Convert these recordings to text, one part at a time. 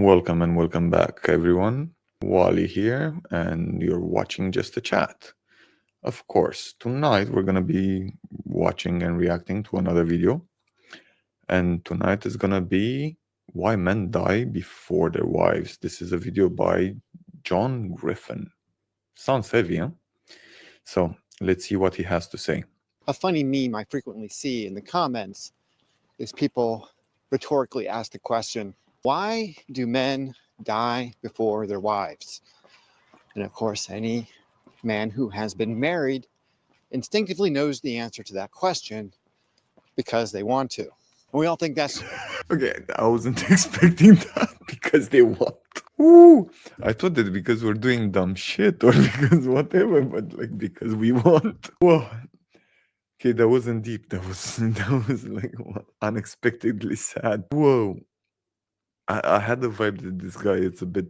Welcome and welcome back, everyone. Wally here, and you're watching Just a Chat. Of course, tonight we're gonna be watching and reacting to another video, and tonight is gonna be Why Men Die Before Their Wives. This is a video by John Griffin. Sounds heavy, huh? So let's see what he has to say. A funny meme I frequently see in the comments is people rhetorically ask the question, why do men die before their wives? And of course, any man who has been married instinctively knows the answer to that question because they want to. And we all think that's Okay, I wasn't expecting that because they want. Ooh, I thought that because we're doing dumb shit or because whatever, but like because we want. Whoa. Okay, that wasn't deep. That was like unexpectedly sad. Whoa. I had the vibe that this guy is a bit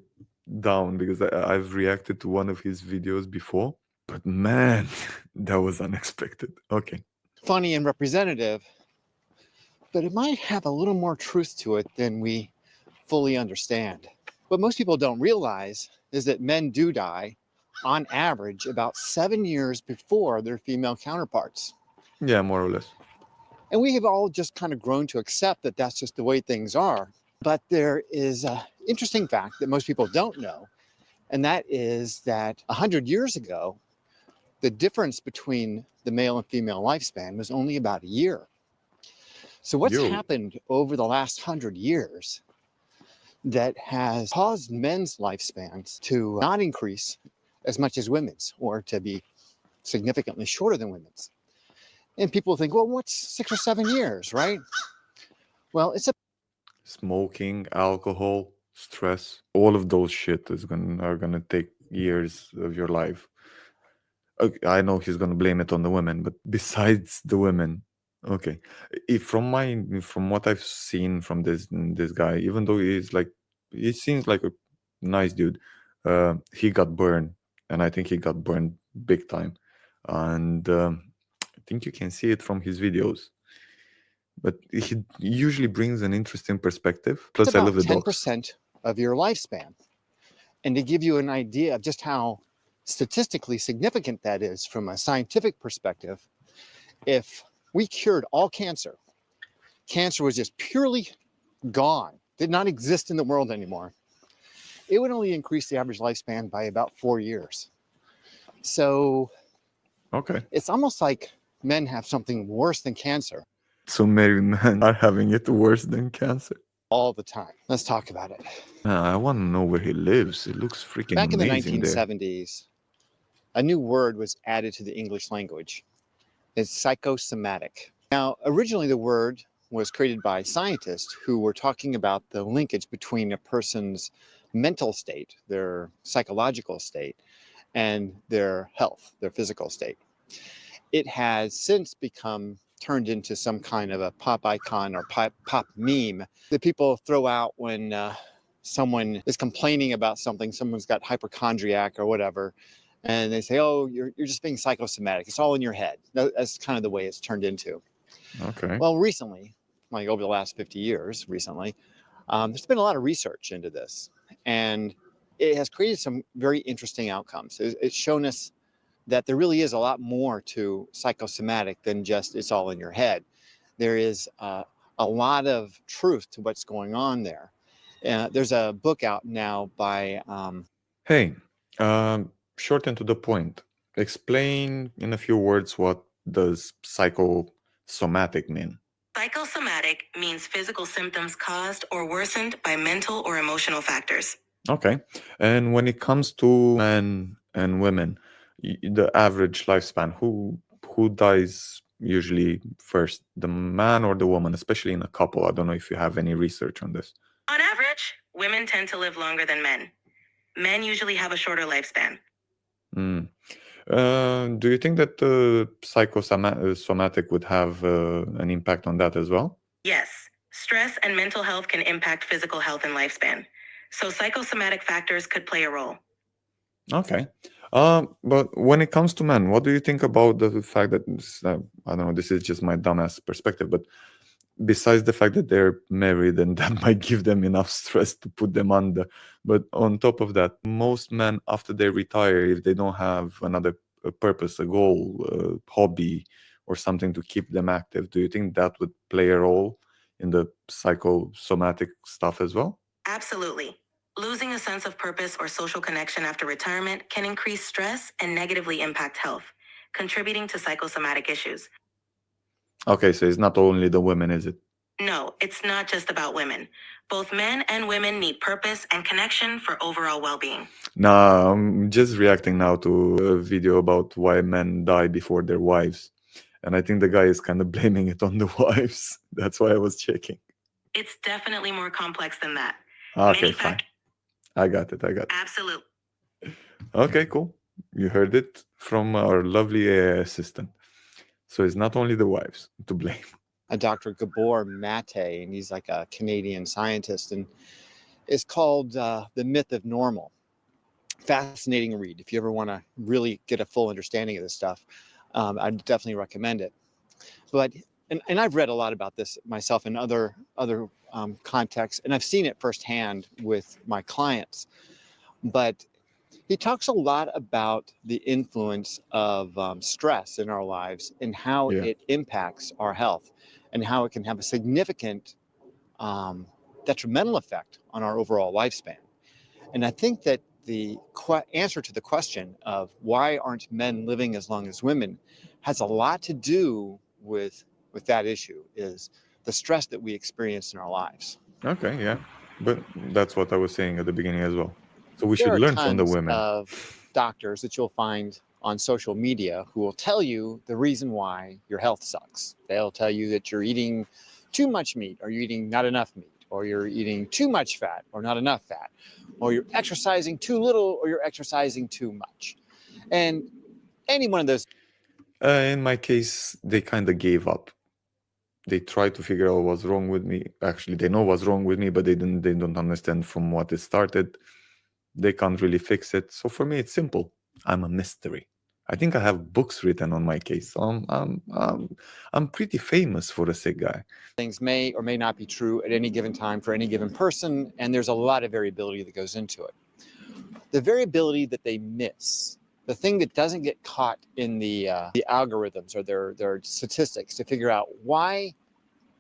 down because I've reacted to one of his videos before. But man, that was unexpected. Okay. funny and representative, but it might have a little more truth to it than we fully understand. What most people don't realize is that men do die, on average, about 7 years before their female counterparts. Yeah, more or less. And we have all just kind of grown to accept that that's just the way things are. But there is an interesting fact that most people don't know, and that is that 100 years ago, the difference between the male and female lifespan was only about a year. So what's happened over the last 100 years that has caused men's lifespans to not increase as much as women's, or to be significantly shorter than women's? And people think, well, what's 6 or 7 years, right? Well, it's a Smoking, alcohol, stress, all of those shit are gonna take years of your life. Okay, I know he's gonna blame it on the women, but besides the women, okay. From what I've seen from this guy, even though he seems like a nice dude, he got burned, and I think he got burned big time, and I think you can see it from his videos. But he usually brings an interesting perspective. Plus, I about love the dogs. 10% of your lifespan. And to give you an idea of just how statistically significant that is from a scientific perspective, if we cured all cancer, cancer was just purely gone, did not exist in the world anymore, it would only increase the average lifespan by about 4 years. So Okay. it's almost like men have something worse than cancer So married men are having it worse than cancer. all the time. Let's talk about it. I want to know where he lives. It looks freaking Back in the amazing there. 1970s, a new word was added to the English language. It's psychosomatic. Now, originally the word was created by scientists who were talking about the linkage between a person's mental state, their psychological state, and their health, their physical state. It has since become turned into some kind of a pop icon or pop meme that people throw out when someone is complaining about something, someone's got hypochondriac or whatever, and they say, oh, you're just being psychosomatic. It's all in your head. That's kind of the way it's turned into. Okay. Well, recently, like over the last 50 years, there's been a lot of research into this, and it has created some very interesting outcomes. It's shown us that there really is a lot more to psychosomatic than just it's all in your head. There is a lot of truth to what's going on there. There's a book out now by... Hey, short and to the point. Explain in a few words what does psychosomatic mean? Psychosomatic means physical symptoms caused or worsened by mental or emotional factors. Okay. And when it comes to men and women, the average lifespan, who dies usually first, the man or the woman, especially in a couple? I don't know if you have any research on this. On average, women tend to live longer than men. Men usually have a shorter lifespan. Do you think that psychosomatic would have an impact on that as well? Yes. Stress and mental health can impact physical health and lifespan. So psychosomatic factors could play a role. Okay. But when it comes to men, what do you think about the fact that, I don't know, this is just my dumbass perspective, but besides the fact that they're married and that might give them enough stress to put them under. But on top of that, most men, after they retire, if they don't have another purpose, a goal, a hobby, or something to keep them active, do you think that would play a role in the psychosomatic stuff as well? Absolutely. Losing a sense of purpose or social connection after retirement can increase stress and negatively impact health, contributing to psychosomatic issues. Okay, so it's not only the women, is it? No, it's not just about women. Both men and women need purpose and connection for overall well-being. Nah, I'm just reacting now to a video about why men die before their wives. And I think the guy is kind of blaming it on the wives. That's why I was checking. It's definitely more complex than that. Okay, Many fine. fact- I got it. Absolutely. Okay, cool. You heard it from our lovely AI assistant. So it's not only the wives to blame. Dr. Gabor Mate, and he's like a Canadian scientist, and it's called The Myth of Normal. Fascinating read. If you ever want to really get a full understanding of this stuff, I'd definitely recommend it. But and I've read a lot about this myself in other contexts, and I've seen it firsthand with my clients. But he talks a lot about the influence of stress in our lives and how Yeah. it impacts our health, and how it can have a significant detrimental effect on our overall lifespan. And I think that the answer to the question of why aren't men living as long as women has a lot to do with that issue, is the stress that we experience in our lives. Okay, yeah. But that's what I was saying at the beginning as well. So we There should are learn from the tons women. of doctors that you'll find on social media who will tell you the reason why your health sucks. They'll tell you that you're eating too much meat, or you're eating not enough meat, or you're eating too much fat or not enough fat, or you're exercising too little or you're exercising too much. And any one of those In my case, they kind of gave up. They tried to figure out what's wrong with me. Actually, they know what's wrong with me, but they don't understand from what it started. They can't really fix it. So for me, it's simple. I'm a mystery. I think I have books written on my case. So I'm pretty famous for a sick guy. things may or may not be true at any given time for any given person, and there's a lot of variability that goes into it. The variability that they miss, the thing that doesn't get caught in the algorithms or their statistics to figure out why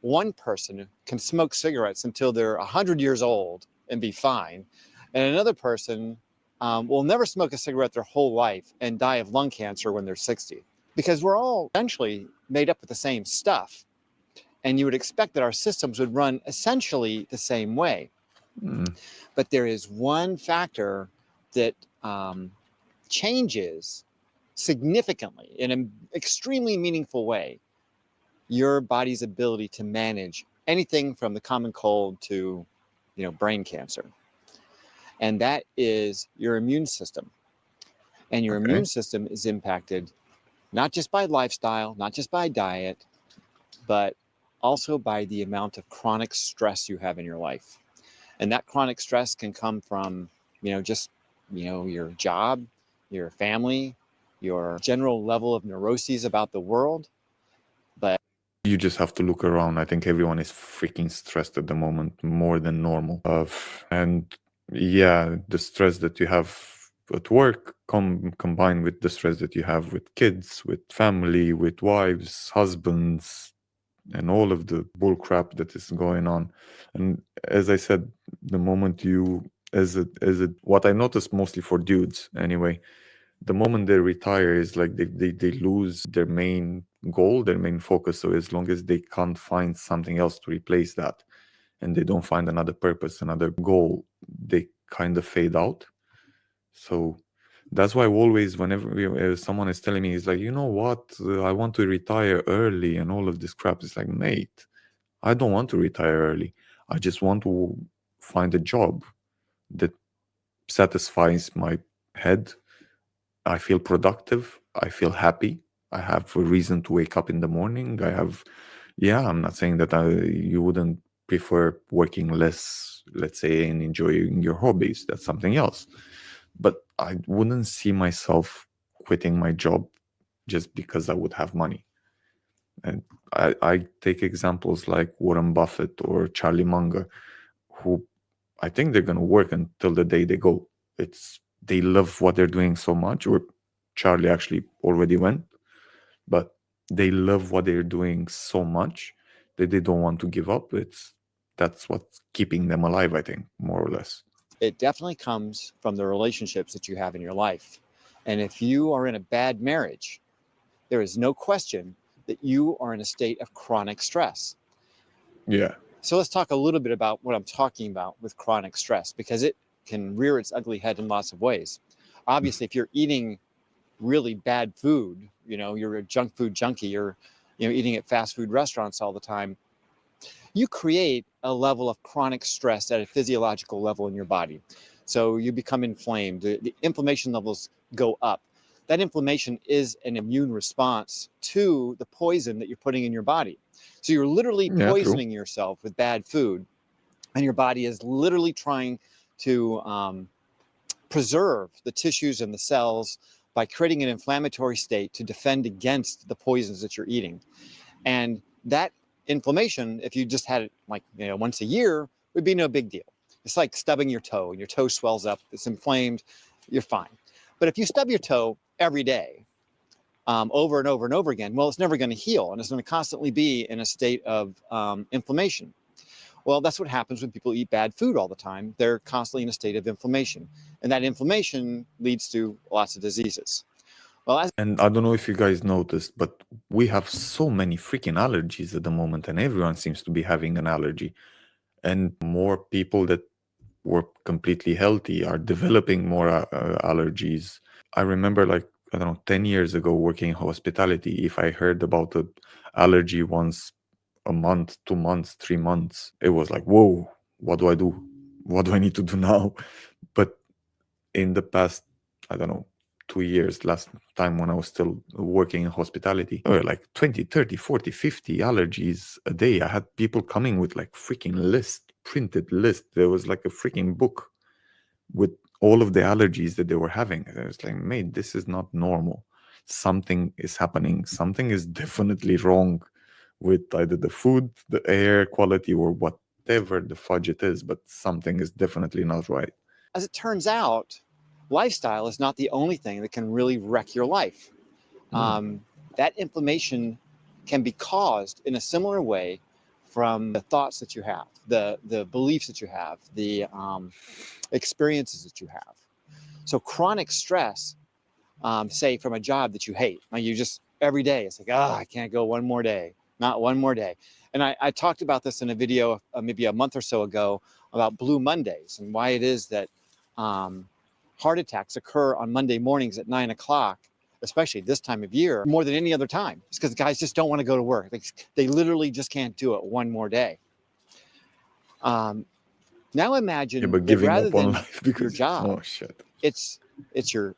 one person can smoke cigarettes until they're 100 years old and be fine, and another person will never smoke a cigarette their whole life and die of lung cancer when they're 60. Because we're all essentially made up with the same stuff. And you would expect that our systems would run essentially the same way. But there is one factor that changes significantly in an extremely meaningful way your body's ability to manage anything from the common cold to, brain cancer. And that is your immune system. And your Okay. immune system is impacted not just by lifestyle, not just by diet, but also by the amount of chronic stress you have in your life. And that chronic stress can come from, your job, your family, your general level of neuroses about the world. But You just have to look around. I think everyone is freaking stressed at the moment, more than normal. And yeah, the stress that you have at work combined with the stress that you have with kids, with family, with wives, husbands, and all of the bull crap that is going on. And as I said, the moment you, what I noticed mostly for dudes anyway, the moment they retire is like they lose their main goal, their main focus. So as long as they can't find something else to replace that, and they don't find another purpose, another goal, they kind of fade out. So that's why always whenever someone is telling me, he's like, you know what, I want to retire early and all of this crap, it's like, mate, I don't want to retire early. I just want to find a job that satisfies my head. I feel productive. I feel happy. I have a reason to wake up in the morning. I'm not saying that you wouldn't prefer working less, let's say, and enjoying your hobbies. That's something else. But I wouldn't see myself quitting my job just because I would have money. And I take examples like Warren Buffett or Charlie Munger, who I think they're going to work until the day they go. They love what they're doing so much, or Charlie actually already went, but they love what they're doing so much that they don't want to give up. That's what's keeping them alive, I think, more or less. It definitely comes from the relationships that you have in your life. And if you are in a bad marriage, there is no question that you are in a state of chronic stress. Yeah. So let's talk a little bit about what I'm talking about with chronic stress, because it can rear its ugly head in lots of ways. Obviously, if you're eating really bad food, you're a junk food junkie, you're eating at fast food restaurants all the time, you create a level of chronic stress at a physiological level in your body. So you become inflamed, the inflammation levels go up. That inflammation is an immune response to the poison that you're putting in your body. So you're literally Yeah, true. poisoning yourself with bad food, and your body is literally trying to preserve the tissues and the cells by creating an inflammatory state to defend against the poisons that you're eating. And that inflammation, if you just had it like once a year, would be no big deal. It's like stubbing your toe, and your toe swells up, it's inflamed, you're fine. But if you stub your toe every day, over and over and over again, well, it's never going to heal, and it's going to constantly be in a state of inflammation. Well, that's what happens when people eat bad food all the time. They're constantly in a state of inflammation, and that inflammation leads to lots of diseases. Well, and I don't know if you guys noticed, but we have so many freaking allergies at the moment, and everyone seems to be having an allergy. And more people that were completely healthy are developing more allergies. I remember, like, I don't know, 10 years ago working in hospitality, if I heard about an allergy once a month, 2 months, 3 months, it was like, whoa, what do I do? What do I need to do now? But in the past, I don't know, 2 years, last time when I was still working in hospitality, there were like 20, 30, 40, 50 allergies a day. I had people coming with like freaking printed list. There was like a freaking book with all of the allergies that they were having. I was like, mate, this is not normal. Something is happening. Something is definitely wrong with either the food, the air quality, or whatever the fudge it is, but something is definitely not right. as it turns out, lifestyle is not the only thing that can really wreck your life. That inflammation can be caused in a similar way from the thoughts that you have, the beliefs that you have, the experiences that you have. So chronic stress, say from a job that you hate, like you just every day, it's like, I can't go one more day, not one more day. And I talked about this in a video maybe a month or so ago about Blue Mondays and why it is that heart attacks occur on Monday mornings at 9 o'clock, especially this time of year, more than any other time. It's because guys just don't want to go to work. They literally just can't do it one more day. Now imagine but that giving rather up on than life because your job, oh shit, it's your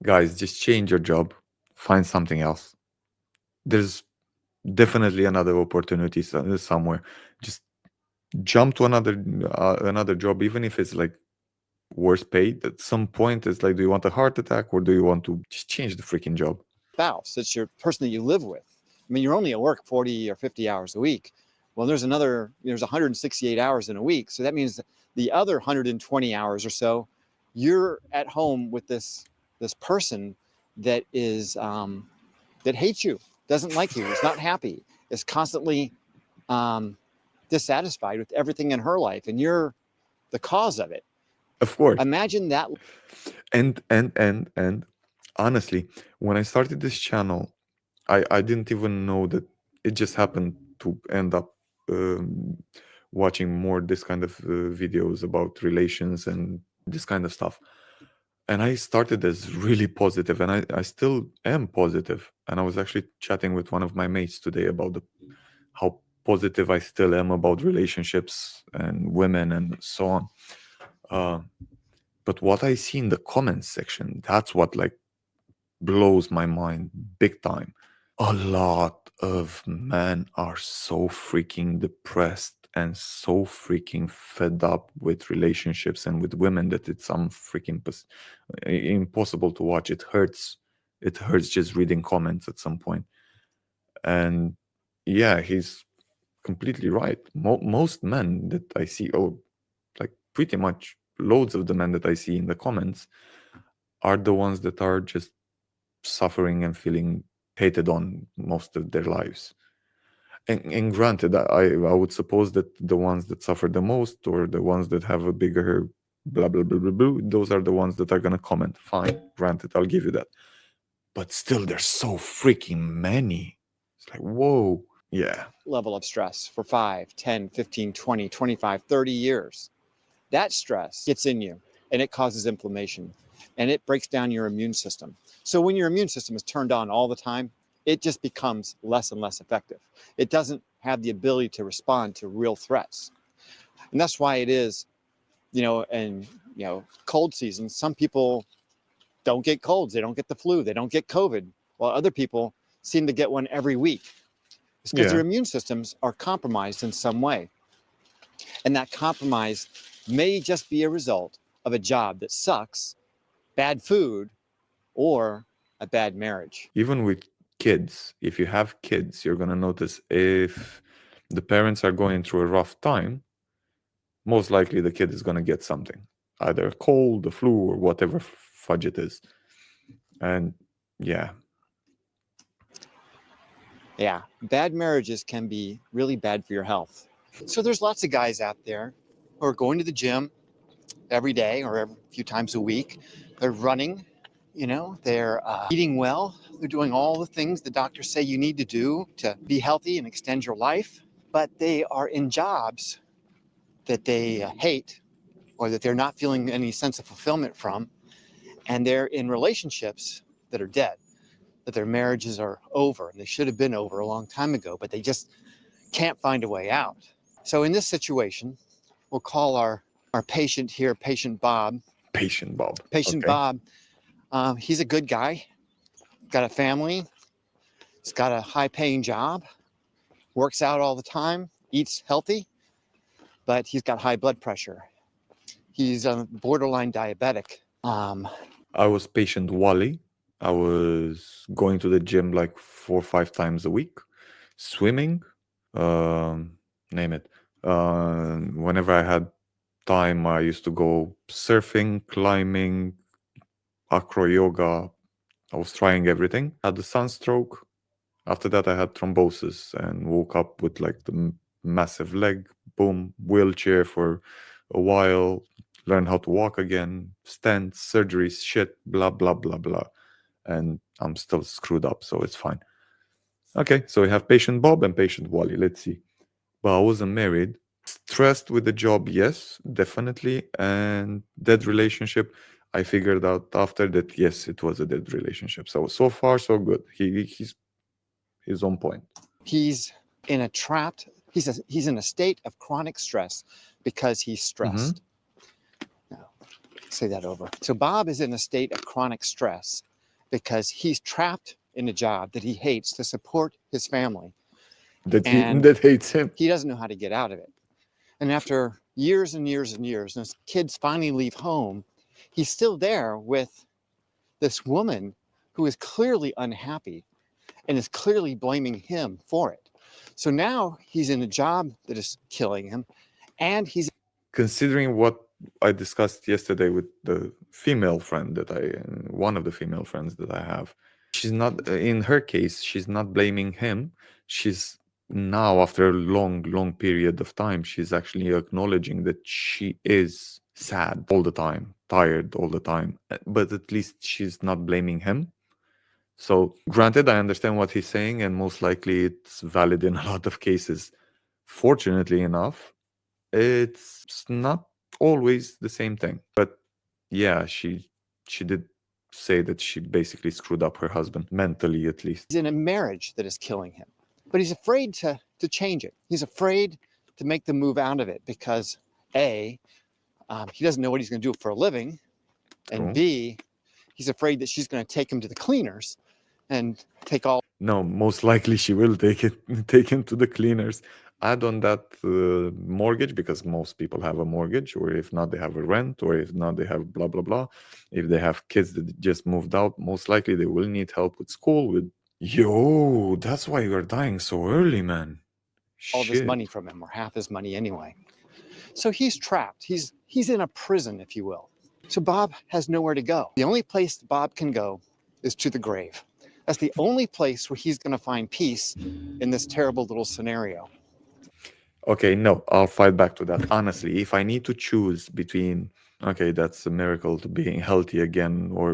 guys, just change your job, find something else. There's definitely another opportunity somewhere. Just jump to another job, even if it's like worse paid. At some point, it's like, do you want a heart attack or do you want to just change the freaking job? spouse. It's your person that you live with. I mean, you're only at work 40 or 50 hours a week. Well, there's 168 hours in a week. So that means the other 120 hours or so, you're at home with this person that is that hates you, doesn't like you, is not happy, is constantly dissatisfied with everything in her life, and you're the cause of it. Of course. Imagine that. And honestly, when I started this channel, I didn't even know that it just happened to end up watching more this kind of videos about relations and this kind of stuff. And I started as really positive, and I still am positive. And I was actually chatting with one of my mates today about how positive I still am about relationships and women and so on. But what I see in the comments section, that's what like blows my mind big time. A lot of men are so freaking depressed and so freaking fed up with relationships and with women that it's impossible to watch. It hurts just reading comments at some point. And yeah, he's completely right. Most men that I see, like pretty much loads of the men that I see in the comments, are the ones that are just suffering and feeling hated on most of their lives. And granted, I would suppose that the ones that suffer the most, or the ones that have a bigger blah blah blah blah blah, those are the ones that are gonna comment. Fine, granted, I'll give you that. But still, there's so freaking many. It's like, whoa, yeah. Level of stress for 5, 10, 15, 20, 25, 30 years. That stress gets in you and it causes inflammation and it breaks down your immune system. So when your immune system is turned on all the time, it just becomes less and less effective. It doesn't have the ability to respond to real threats. And that's why it is, and cold season, some people don't get colds, they don't get the flu, they don't get COVID, while other people seem to get one every week. It's because their immune systems are compromised in some way. And that compromise may just be a result of a job that sucks, bad food, or a bad marriage. Even with kids, if you have kids, you're gonna notice if the parents are going through a rough time, most likely the kid is gonna get something, either a cold, a flu, or whatever fudge it is. And yeah, bad marriages can be really bad for your health. So there's lots of guys out there who are going to the gym every day or a few times a week. They're running, they're eating well. They're doing all the things the doctors say you need to do to be healthy and extend your life. But they are in jobs that they hate, or that they're not feeling any sense of fulfillment from. And they're in relationships that are dead, that their marriages are over, and they should have been over a long time ago, but they just can't find a way out. So in this situation, we'll call our patient here, Patient Bob. Patient Bob. Patient Okay. Bob, he's a good guy, got a family, he's got a high-paying job, works out all the time, eats healthy, but he's got high blood pressure. He's a borderline diabetic. I was patient Wally. I was going to the gym like 4 or 5 times a week, swimming, name it. Whenever I had time, I used to go surfing, climbing, acro yoga. I was trying everything. Had a sunstroke. After that, I had thrombosis and woke up with like the massive leg. Boom, wheelchair for a while. Learn how to walk again. Stents, surgeries, shit, blah blah blah blah. And I'm still screwed up, so it's fine. Okay, so we have patient Bob and patient Wally. Let's see. But I wasn't married. Stressed with the job, yes, definitely. And dead relationship, I figured out after that, yes, it was a dead relationship. So far, so good. He's on point. He's in a trapped, he's in a state of chronic stress because he's stressed. Now, say that over. So Bob is in a state of chronic stress because he's trapped in a job that he hates to support his family. That And hates him. he doesn't know how to get out of it. And after years and years and years, and his kids finally leave home, he's still there with this woman who is clearly unhappy and is clearly blaming him for it. So now he's in a job that is killing him, and he's Considering what I discussed yesterday with the female friend one of the female friends that I have, she's not, in her case, she's not blaming him. She's now, after a long period of time, she's actually acknowledging that she is sad all the time, tired all the time, but at least she's not blaming him. So granted, I understand what he's saying, and most likely it's valid in a lot of cases. Fortunately enough, it's not always the same thing. But yeah, she did say that she basically screwed up her husband, mentally at least. in a marriage that is killing him. But he's afraid to change it. He's afraid to make the move out of it because A, he doesn't know what he's going to do for a living, and True. B, he's afraid that she's going to take him to the cleaners and take all. No, most likely she will take him to the cleaners. Add on that mortgage, because most people have a mortgage, or if not, they have a rent, or if not, they have blah blah blah. If they have kids that just moved out, most likely they will need help with school, with Yo, that's why you're dying so early, man. all this Shit. money from him, or half his money anyway. So he's trapped. He's in a prison, if you will. So Bob has nowhere to go. The only place Bob can go is to the grave. That's the only place where he's going to find peace in this terrible little scenario. Okay, no, I'll fight back to that. Honestly, if I need to choose between, okay, that's a miracle to being healthy again, or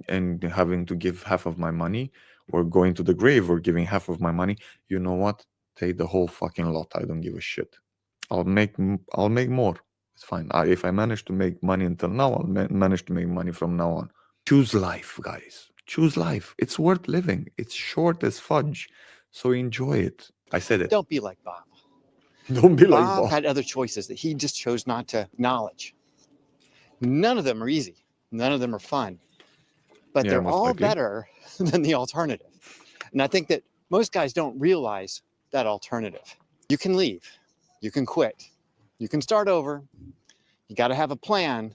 and having to give half of my money, or going to the grave, or giving half of my money, you know what? Take the whole fucking lot. I don't give a shit. I'll make more. It's fine. If I manage to make money until now, I'll manage to make money from now on. Choose life, guys. Choose life. It's worth living. It's short as fudge, so enjoy it. I said it. Don't be like Bob. Don't be like Bob Bob. had other choices that he just chose not to acknowledge. None of them are easy. None of them are fun. But Yeah, they're most all likely. better than the alternative. And I think that most guys don't realize that alternative. You can leave. You can quit. You can start over. You got to have a plan,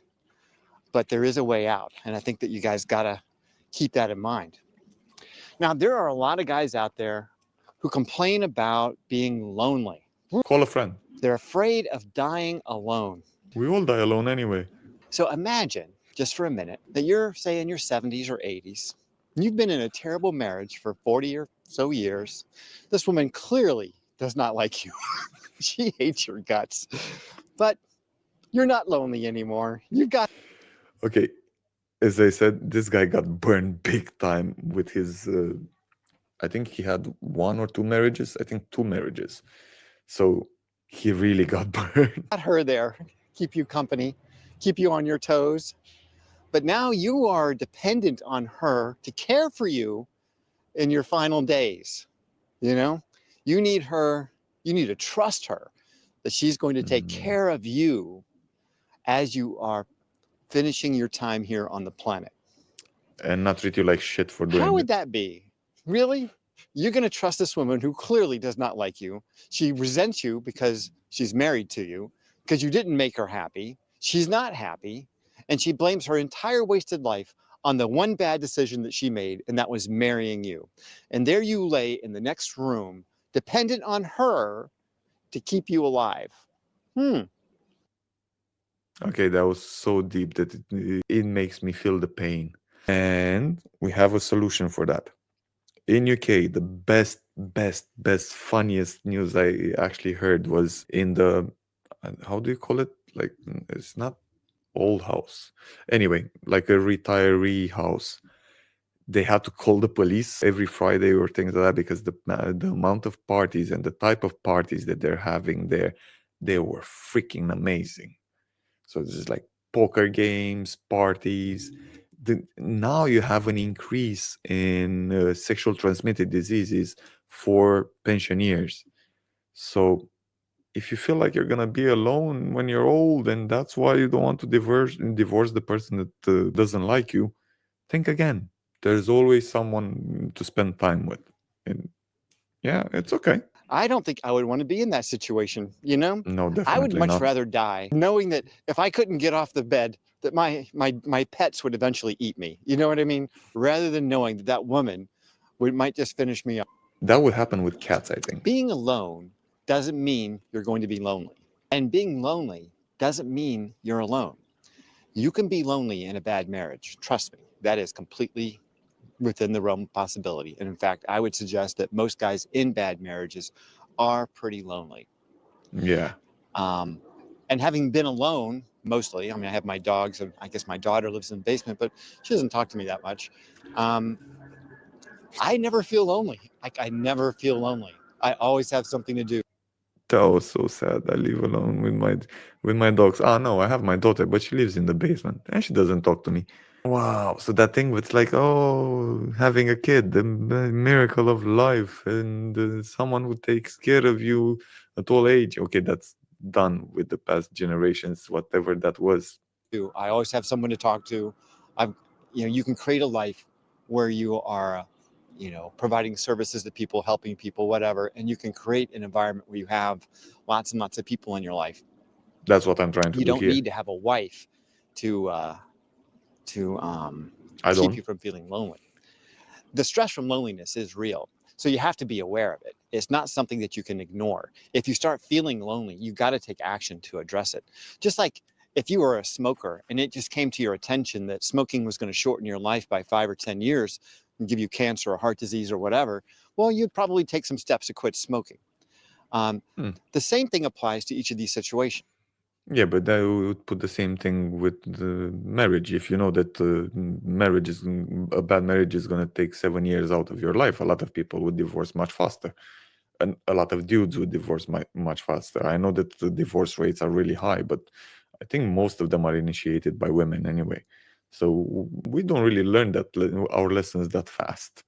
but there is a way out. And I think that you guys got to keep that in mind. Now, there are a lot of guys out there who complain about being lonely. Call a friend. They're afraid of dying alone. We all die alone anyway. So imagine, just for a minute, that you're, say, in your 70s or 80s. You've been in a terrible marriage for 40 or so years. This woman clearly does not like you. She hates your guts. But you're not lonely anymore. You've got Okay, as I said, this guy got burned big time with his. I think he had one or two marriages. I think two marriages. So he really got burned. her there, keep you company, keep you on your toes. But now you are dependent on her to care for you in your final days. You know, you need her, you need to trust her that she's going to take care of you as you are finishing your time here on the planet. And not treat you like shit for doing How would it. that be? Really? You're going to trust this woman who clearly does not like you. She resents you because she's married to you, because you didn't make her happy. She's not happy. And she blames her entire wasted life on the one bad decision that she made, and that was marrying you. And there you lay in the next room, dependent on her to keep you alive. Okay, that was so deep that it makes me feel the pain. And we have a solution for that. In UK, the best, funniest news I actually heard was in the, how do you call it? Like, it's not old house. Anyway, like a retiree house. They had to call the police every Friday or things like that because the amount of parties and the type of parties that they're having there, they were freaking amazing. So this is like poker games, parties. Now you have an increase in sexual transmitted diseases for pensioners. So if you feel like you're gonna be alone when you're old, and that's why you don't want to divorce the person that doesn't like you, think again. There's always someone to spend time with, and yeah, it's okay. I don't think I would want to be in that situation, you know? No, definitely I would much not. rather die knowing that if I couldn't get off the bed, that my pets would eventually eat me. You know what I mean? Rather than knowing that that woman might just finish me off. That would happen with cats, I think. Being alone doesn't mean you're going to be lonely. And being lonely doesn't mean you're alone. You can be lonely in a bad marriage. Trust me, that is completely within the realm of possibility. And in fact, I would suggest that most guys in bad marriages are pretty lonely. Yeah. And having been alone mostly, I mean, I have my dogs, and I guess my daughter lives in the basement, but she doesn't talk to me that much. I never feel lonely. Like, I never feel lonely. I always have something to do. That was so sad. I live alone with my dogs. Ah, no, I have my daughter, but she lives in the basement and she doesn't talk to me. Wow. So that thing was like, oh, having a kid, the miracle of life, and someone who takes care of you at all age. Okay, that's done with the past generations, whatever that was. I always have someone to talk to. You can create a life where you are, providing services to people, helping people, whatever, and you can create an environment where you have lots and lots of people in your life. That's what I'm trying to You do don't here. need to have a wife to keep you from feeling lonely. the stress from loneliness is real. So you have to be aware of it. It's not something that you can ignore. If you start feeling lonely, you got to take action to address it. Just like if you were a smoker and it just came to your attention that smoking was going to shorten your life by 5 or 10 years and give you cancer or heart disease or whatever, well, you'd probably take some steps to quit smoking. The same thing applies to each of these situations. Yeah, but I would put the same thing with the marriage. If you know that a bad marriage is going to take 7 years out of your life, a lot of people would divorce much faster, and a lot of dudes would divorce much faster. I know that the divorce rates are really high, but I think most of them are initiated by women anyway. So we don't really learn our lessons that fast.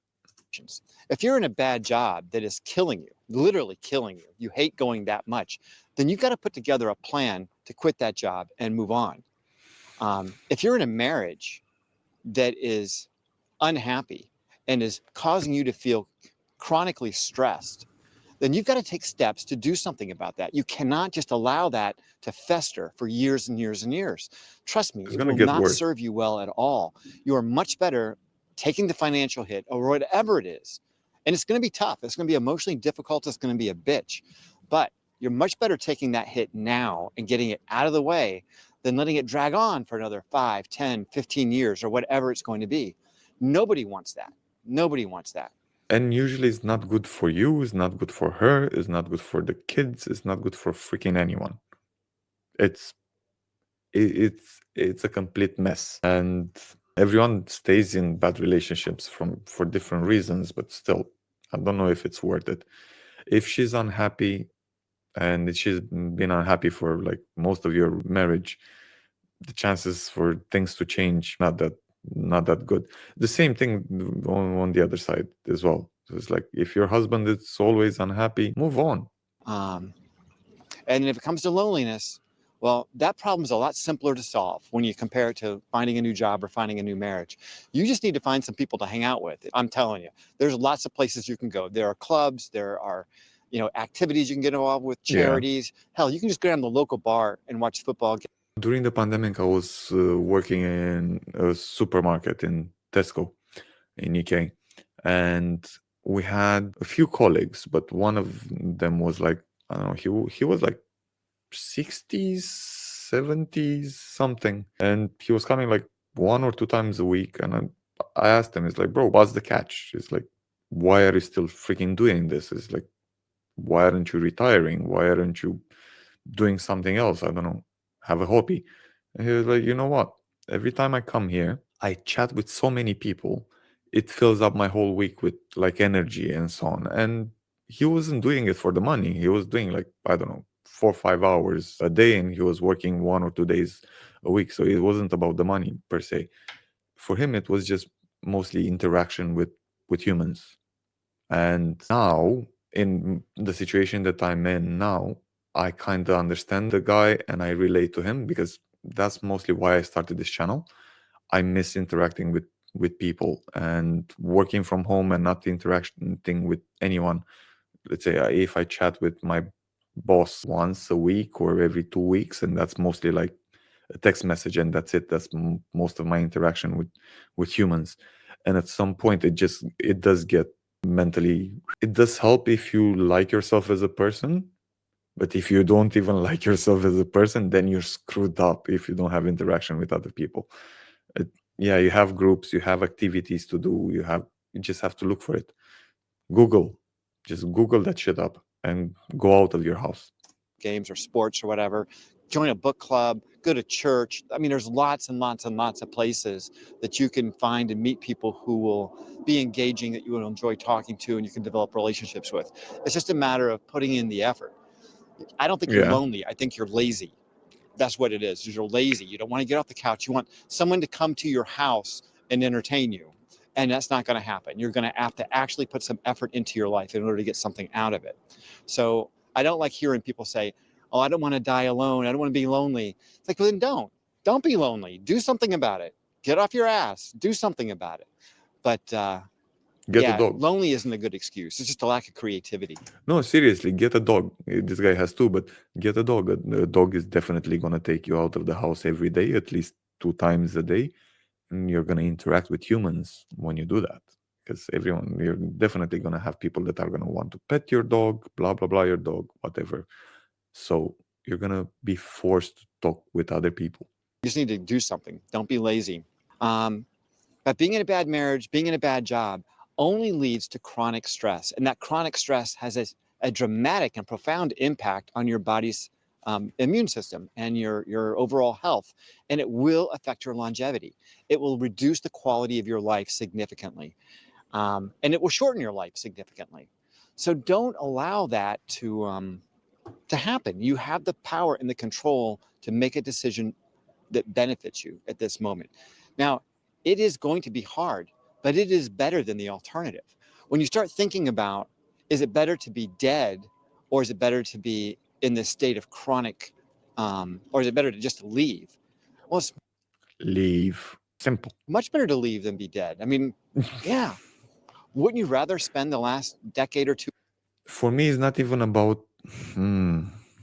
If you're in a bad job that is killing you, literally killing you, you hate going that much, then you've got to put together a plan to quit that job and move on. If you're in a marriage that is unhappy and is causing you to feel chronically stressed, then you've got to take steps to do something about that. You cannot just allow that to fester for years and years and years. Trust me, it will not serve you well at all. You are much better taking the financial hit or whatever it is. And it's going to be tough. It's going to be emotionally difficult. It's going to be a bitch. But you're much better taking that hit now and getting it out of the way than letting it drag on for another 5, 10, 15 years or whatever it's going to be. Nobody wants that. Nobody wants that. And usually it's not good for you, it's not good for her, it's not good for the kids, it's not good for freaking anyone. It's a complete mess. And everyone stays in bad relationships for different reasons, but still, I don't know if it's worth it. If she's unhappy and she's been unhappy for like most of your marriage, the chances for things to change not that good. The same thing on the other side as well. So it's like if your husband is always unhappy, move on. And if it comes to loneliness, well, that problem is a lot simpler to solve when you compare it to finding a new job or finding a new marriage. You just need to find some people to hang out with. I'm telling you, there's lots of places you can go. There are clubs, there are, activities you can get involved with, charities. Yeah. Hell, you can just go down to the local bar and watch football. During the pandemic, I was working in a supermarket in Tesco in UK, and we had a few colleagues, but one of them was like, I don't know, he was like 60s, 70s, something, and he was coming like 1 or 2 times a week. And I asked him, it's like, bro, what's the catch? It's like, why are you still freaking doing this? It's like, why aren't you retiring? Why aren't you doing something else? I don't know, have a hobby. And he was like, you know what? Every time I come here, I chat with so many people. It fills up my whole week with like energy and so on. And he wasn't doing it for the money. He was doing like, I don't know, 4 or 5 hours a day, and he was working 1 or 2 days a week. So it wasn't about the money per se. For him, it was just mostly interaction with humans. And now, in the situation that I'm in now, I kind of understand the guy and I relate to him, because that's mostly why I started this channel. I miss interacting with people and working from home and not interacting with anyone. Let's say if I chat with my boss once a week or every 2 weeks, and that's mostly like a text message, and that's it. That's most of my interaction with humans. And at some point, it does get mentally, it does help if you like yourself as a person. But if you don't even like yourself as a person, then you're screwed up if you don't have interaction with other people. Yeah, you have groups, you have activities to do, you just have to look for it. Just Google that shit up and go out of your house. Games or sports or whatever, join a book club, go to church. I mean, there's lots and lots and lots of places that you can find and meet people who will be engaging, that you will enjoy talking to, and you can develop relationships with. It's just a matter of putting in the effort. I don't think you're lonely. I think you're lazy. That's what it is. You're lazy. You don't want to get off the couch. You want someone to come to your house and entertain you. And that's not going to happen. You're going to have to actually put some effort into your life in order to get something out of it. So I don't like hearing people say, oh, I don't want to die alone. I don't want to be lonely. It's like, well, then don't be lonely. Do something about it. Get off your ass. Do something about it. But get a dog. Lonely isn't a good excuse. It's just a lack of creativity. No, seriously, get a dog. This guy has 2, but get a dog. A dog is definitely going to take you out of the house every day, at least 2 times a day. And you're going to interact with humans when you do that. because you're definitely going to have people that are going to want to pet your dog, blah, blah, blah, your dog, whatever. So you're going to be forced to talk with other people. You just need to do something. Don't be lazy. But being in a bad marriage, being in a bad job only leads to chronic stress. And that chronic stress has a dramatic and profound impact on your body's immune system and your overall health. And it will affect your longevity. It will reduce the quality of your life significantly. And it will shorten your life significantly. So don't allow that to happen. You have the power and the control to make a decision that benefits you at this moment. Now, it is going to be hard, but it is better than the alternative. When you start thinking about, is it better to be dead, or is it better to be in this state of chronic, or is it better to just leave? Well, it's Leave. Simple. much better to leave than be dead. I mean, yeah. Wouldn't you rather spend the last decade or two? For me, it's not even about.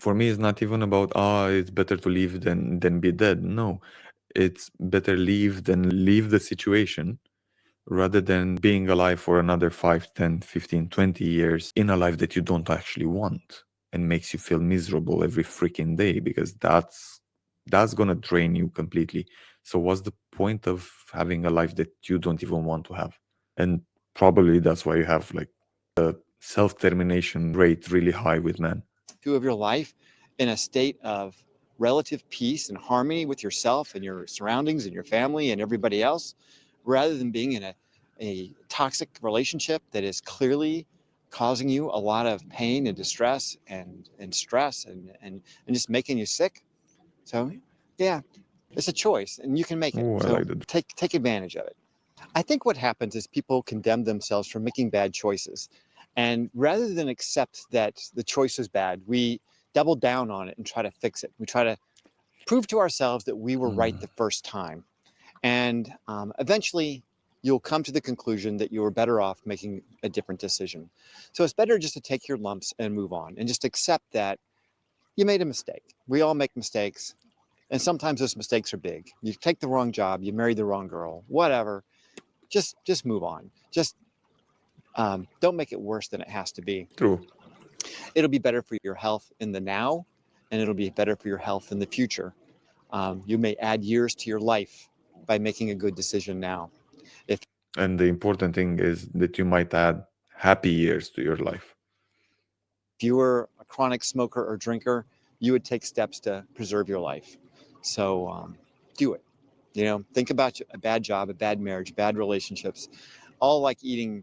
For me, it's not even about. It's better to leave than be dead. No, it's better leave than leave the situation, rather than being alive for another 5, 10, 15, 20 years in a life that you don't actually want and makes you feel miserable every freaking day, because that's gonna drain you completely. So what's the point of having a life that you don't even want to have? And probably that's why you have like the self-termination rate really high with men. Of your life in a state of relative peace and harmony with yourself and your surroundings and your family and everybody else, rather than being in a toxic relationship that is clearly causing you a lot of pain and distress and stress and just making you sick. So yeah, it's a choice and you can make it. Ooh, I So like that. take advantage of it. I think what happens is people condemn themselves for making bad choices. And rather than accept that the choice was bad, we double down on it and try to fix it. We try to prove to ourselves that we were right the first time. And eventually, you'll come to the conclusion that you were better off making a different decision. So it's better just to take your lumps and move on and just accept that you made a mistake. We all make mistakes. And sometimes those mistakes are big. You take the wrong job, you married the wrong girl, whatever. Just move on. Just don't make it worse than it has to be. True. It'll be better for your health in the now, and it'll be better for your health in the future. You may add years to your life by making a good decision now. And the important thing is that you might add happy years to your life. If you were a chronic smoker or drinker, you would take steps to preserve your life. So do it. You know, think about a bad job, a bad marriage, bad relationships, all like eating,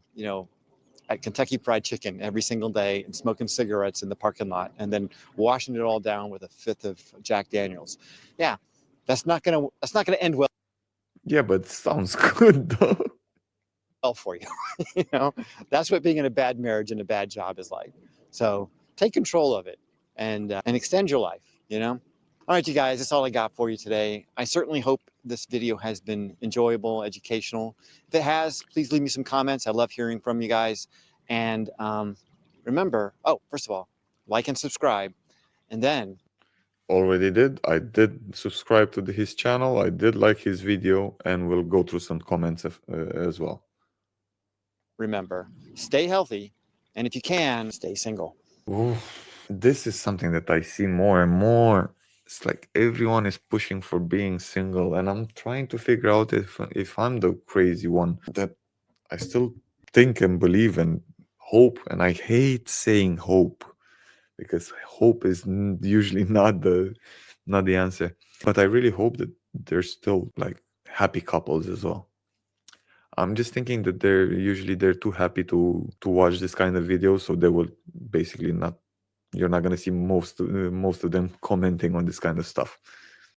at Kentucky Fried Chicken every single day and smoking cigarettes in the parking lot and then washing it all down with a fifth of Jack Daniels. Yeah, that's not gonna end Yeah, but it sounds good though. for you. That's what being in a bad marriage and a bad job is like. So take control of it and extend your life. All right, you guys, that's all I got for you today. I certainly hope this video has been enjoyable, educational. If it has, please leave me some comments. I love hearing from you guys. And remember, first of all, like and subscribe. And then Already did. I did subscribe to his channel. I did like his video, and we'll go through some comments as well. remember, stay healthy. And if you can, stay single. Ooh, this is something that I see more and more. It's like everyone is pushing for being single, and I'm trying to figure out if I'm the crazy one, that I still think and believe and hope. And I hate saying hope, because hope is usually not the answer. But I really hope that there's still like happy couples as well. I'm just thinking that they're too happy to watch this kind of video, so they will basically not. You're not gonna see most of them commenting on this kind of stuff.